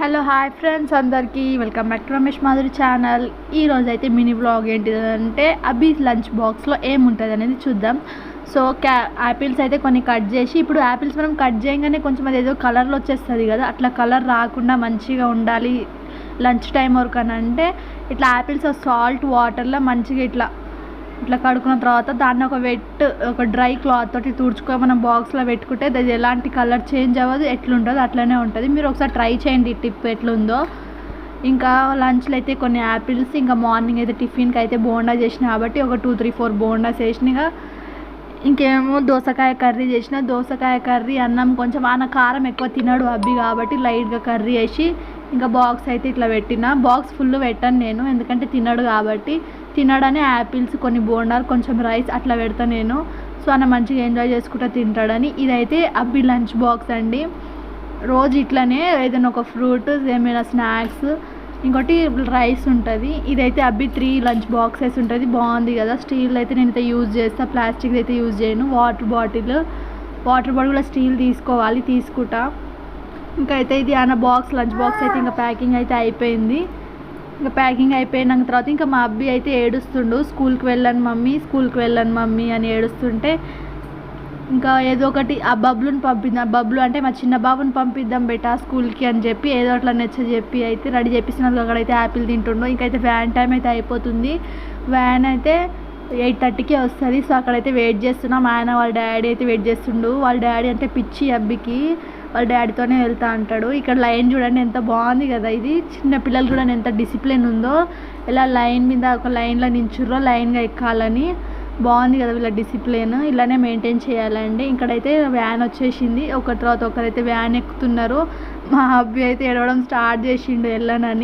Hello hi friends అందరికీ welcome back to Ramesh Madhuri channel. ఈరోజు అయితే మినీ వ్లాగ్ ఏంటిదంటే అభి లంచ్ బాక్స్లో ఏముంటుంది అనేది చూద్దాం. సో యాపిల్స్ అయితే కొన్ని కట్ చేసి, ఇప్పుడు యాపిల్స్ మనం కట్ చేయగానే కొంచెం అది ఏదో కలర్లో వచ్చేస్తుంది కదా, అట్లా కలర్ రాకుండా మంచిగా ఉండాలి లంచ్ టైం వరకు అని అంటే ఇట్లా యాపిల్స్ సాల్ట్ వాటర్లో మంచిగా ఇట్లా కడుక్కున్న తర్వాత దాన్ని ఒక డ్రై క్లాత్ తోటి తుడుచుకొని మనం బాక్స్లో పెట్టుకుంటే అది ఎలాంటి కలర్ చేంజ్ అవ్వదు, ఎట్లుంటుందో అట్లనే ఉంటుంది. మీరు ఒకసారి ట్రై చేయండి ఈ టిప్ ఎట్లుందో. ఇంకా లంచ్లో అయితే కొన్ని యాపిల్స్, ఇంకా మార్నింగ్ అయితే టిఫిన్కి అయితే బోండా చేసిన కాబట్టి ఒక 2, 3, 4 బోండాస్ వేసిన. ఇంకేమో దోసకాయ కర్రీ చేసిన. దోసకాయ కర్రీ అన్నం కొంచెం ఆయన కారం ఎక్కువ తినడు అబ్బి కాబట్టి లైట్గా కర్రీ వేసి ఇంకా బాక్స్ అయితే ఇట్లా పెట్టిన. బాక్స్ ఫుల్ పెట్టాను నేను, ఎందుకంటే తినడు కాబట్టి. తినడని యాపిల్స్, కొన్ని బోండాలు, కొంచెం రైస్ అట్లా పెడతాను నేను. సో ఆయన మంచిగా ఎంజాయ్ చేసుకుంటూ తింటాడని. ఇదైతే అబ్బి లంచ్ బాక్స్ అండి. రోజు ఇట్లనే ఏదైనా ఒక ఫ్రూట్, ఏమైనా స్నాక్స్, ఇంకోటి రైస్ ఉంటుంది. ఇదైతే అబ్బి 3 లంచ్ బాక్సెస్ ఉంటుంది. బాగుంది కదా. స్టీల్ అయితే నేనైతే యూజ్ చేస్తాను, ప్లాస్టిక్ అయితే యూజ్ చేయను. వాటర్ బాటిల్ కూడా స్టీల్ తీసుకోవాలి, తీసుకుంటా. ఇంకా అయితే ఇది ఆయన లంచ్ బాక్స్ అయితే ఇంకా ప్యాకింగ్ అయితే అయిపోయింది. ఇంకా ప్యాకింగ్ అయిపోయిన తర్వాత ఇంకా మా అబ్బి అయితే ఏడుస్తుండు, స్కూల్కి వెళ్ళాను మమ్మీ అని ఏడుస్తుంటే ఇంకా ఏదో ఒకటి ఆ బబ్లుని పంపిద్దాం, బబ్లు అంటే మా చిన్న బాబుని పంపిద్దాం బెటా స్కూల్కి అని చెప్పి ఏదో అట్లా చెప్పి అయితే రెడీ చేపిస్తున్నారు. అక్కడైతే యాపిల్ తింటుండో. ఇంకైతే వ్యాన్ టైం అయితే అయిపోతుంది. వ్యాన్ అయితే 8:30కే వస్తుంది. సో అక్కడైతే వెయిట్ చేస్తున్నాం. ఆయన వాళ్ళ డాడీ అయితే వెయిట్ చేస్తుండు. వాళ్ళ డాడీ అంటే పిచ్చి అబ్బికి, వాళ్ళ డాడీతోనే వెళ్తా అంటాడు. ఇక్కడ లైన్ చూడండి ఎంత బాగుంది కదా. ఇది చిన్న పిల్లలు కూడా ఎంత డిసిప్లిన్ ఉందో, ఎలా లైన్ మీద ఒక లైన్లో నించుర్రో లైన్గా ఎక్కాలని. బాగుంది కదా వీళ్ళ డిసిప్లిన్, ఇలానే మెయింటైన్ చేయాలండి. ఇక్కడైతే వ్యాన్ వచ్చేసింది. ఒకరి తర్వాత ఒకరైతే వ్యాన్ ఎక్కుతున్నారు. మా అబ్బి అయితే ఏడవడం స్టార్ట్ చేసిండు వెళ్ళనని.